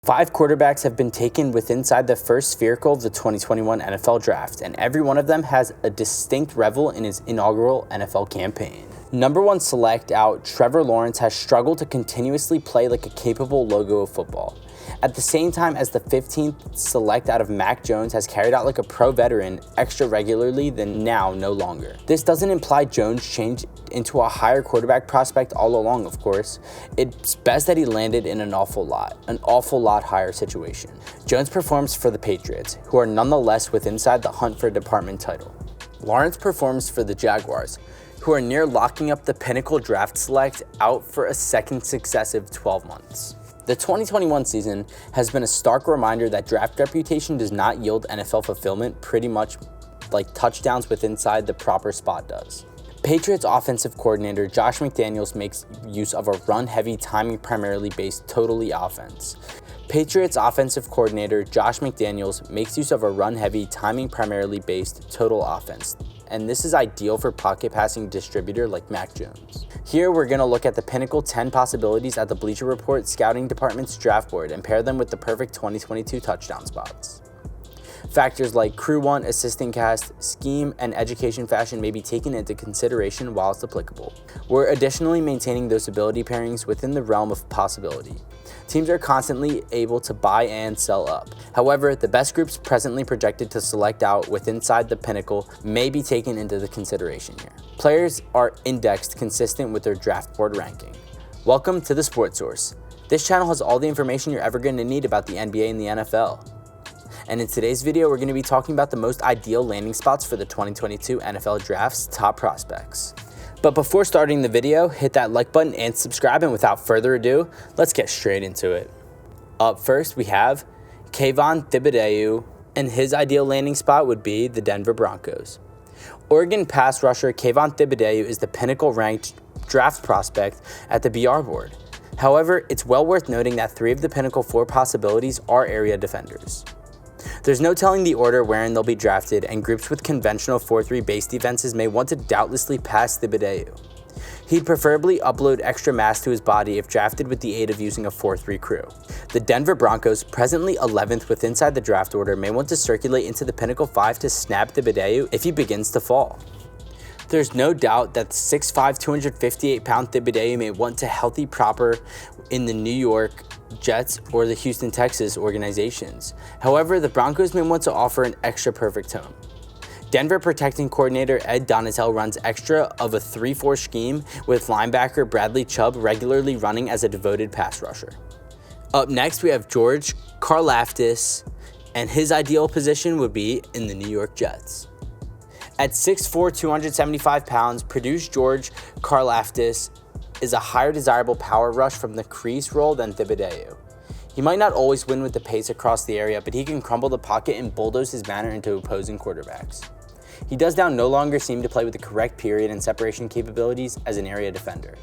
5 quarterbacks have been taken inside the first spherical of the 2021 NFL Draft, and every one of them has a distinct rival in his inaugural NFL campaign. Number 1 select out, Trevor Lawrence has struggled to continuously play like a capable logo of football. At the same time as the 15th select out of Mac Jones has carried out like a pro veteran extra regularly than now no longer. This doesn't imply Jones changed into a higher quarterback prospect all along, of course. It's best that he landed in an awful lot higher situation. Jones performs for the Patriots, who are nonetheless inside the hunt for a department title. Lawrence performs for the Jaguars, who are near locking up the pinnacle draft select out for a second successive 12 months. The 2021 season has been a stark reminder that draft reputation does not yield NFL fulfillment pretty much like touchdowns inside the proper spot does. Patriots offensive coordinator Josh McDaniels makes use of a run-heavy, timing-primarily based totally offense. Patriots offensive coordinator Josh McDaniels makes use of a run-heavy, timing-primarily based total offense, and this is ideal for pocket passing distributor like Mac Jones. Here we're going to look at the pinnacle 10 possibilities at the Bleacher Report scouting department's draft board and pair them with the perfect 2022 touchdown spots. Factors like crew 1, assistant cast, scheme, and education fashion may be taken into consideration whilst applicable. We're additionally maintaining those ability pairings within the realm of possibility. Teams are constantly able to buy and sell up. However, the best groups presently projected to select out inside the pinnacle may be taken into the consideration here. Players are indexed consistent with their draft board ranking. Welcome to the Sports Source. This channel has all the information you're ever going to need about the NBA and the NFL. And in today's video, we're going to be talking about the most ideal landing spots for the 2022 NFL Draft's top prospects. But before starting the video, hit that like button and subscribe, and without further ado, let's get straight into it. Up first, we have Kayvon Thibodeaux, and his ideal landing spot would be the Denver Broncos. Oregon pass rusher Kayvon Thibodeaux is the pinnacle ranked draft prospect at the BR board. However, it's well worth noting that 3 of the pinnacle 4 possibilities are area defenders. There's no telling the order wherein they'll be drafted, and groups with conventional 4-3 base defenses may want to doubtlessly pass Thibodeaux. He'd preferably upload extra mass to his body if drafted with the aid of using a 4-3 crew. The Denver Broncos, presently 11th inside the draft order, may want to circulate into the pinnacle 5 to snap Thibodeaux if he begins to fall. There's no doubt that 6'5", 258-pound Thibodeaux may want to healthy proper in the New York Jets or the Houston Texans organizations. However, the Broncos may want to offer an extra perfect home. Denver protecting coordinator Ed Donatell runs extra of a 3-4 scheme with linebacker Bradley Chubb regularly running as a devoted pass rusher. Up next, we have George Karlaftis, and his ideal position would be in the New York Jets. At 6'4", 275 pounds, Purdue's George Karlaftis is a higher desirable power rush from the crease role than Thibodeaux. He might not always win with the pace across the area, but he can crumble the pocket and bulldoze his manner into opposing quarterbacks. He does now no longer seem to play with the correct period and separation capabilities as an area defender.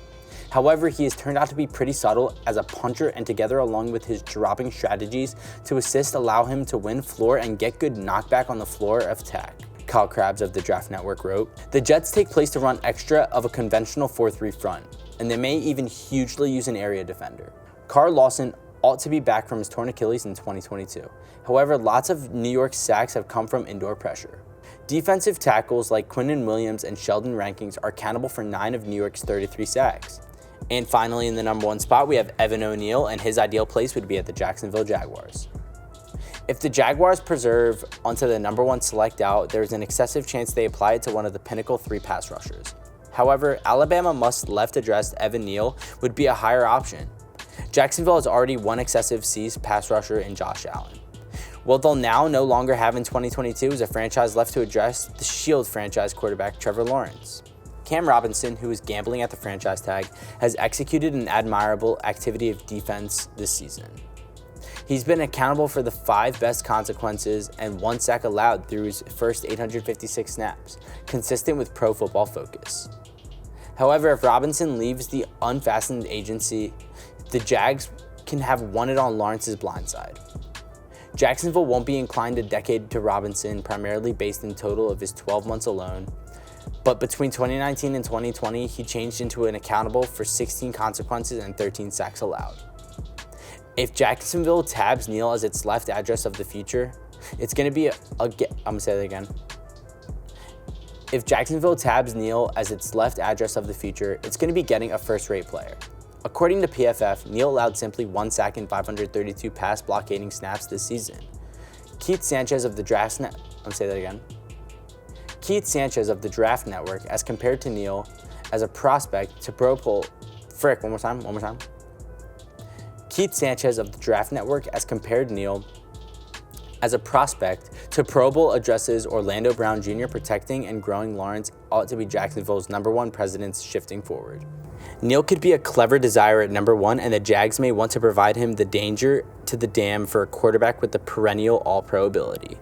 However, he has turned out to be pretty subtle as a puncher, and together along with his dropping strategies to assist allow him to win floor and get good knockback on the floor of attack. Kyle Krabs of the Draft Network wrote, "The Jets take place to run extra of a conventional 4-3 front, and they may even hugely use an area defender. Carl Lawson ought to be back from his torn Achilles in 2022. However, lots of New York sacks have come from indoor pressure. Defensive tackles like Quinnen Williams and Sheldon Rankings are accountable for 9 of New York's 33 sacks. And finally, in the number 1 spot, we have Evan O'Neal, and his ideal place would be at the Jacksonville Jaguars. If the Jaguars preserve onto the number 1 select out, there's an excessive chance they apply it to one of the pinnacle 3 pass rushers. However, Alabama must left address Evan Neal would be a higher option. Jacksonville has already one excessive C pass rusher in Josh Allen. What they'll now no longer have in 2022 is a franchise left to address the Shield franchise quarterback Trevor Lawrence. Cam Robinson, who is gambling at the franchise tag, has executed an admirable activity of defense this season. He's been accountable for the 5 best consequences and 1 sack allowed through his first 856 snaps, consistent with Pro Football Focus. However, if Robinson leaves the unfastened agency, the Jags can have won it on Lawrence's blindside. Jacksonville won't be inclined a decade to Robinson, primarily based in total of his 12 months alone, but between 2019 and 2020, he changed into an accountable for 16 consequences and 13 sacks allowed. If Jacksonville tabs Neal as its left address of the future, it's going to be I'm going to say that again. If Jacksonville tabs Neal as its left address of the future, it's going to be getting a first-rate player. According to PFF, Neal allowed simply 1 sack and 532 pass blockading snaps this season. Keith Sanchez of the Draft Network, as compared to Neal as a prospect to Pro Bowl. One more time. Keith Sanchez of the Draft Network, as compared to Neal as a prospect to Pro Bowl, addresses Orlando Brown Jr. protecting and growing Lawrence ought to be Jacksonville's #1 precedence shifting forward. Neal could be a clever desire at #1, and the Jags may want to provide him the danger to the dam for a quarterback with the perennial All-Pro ability.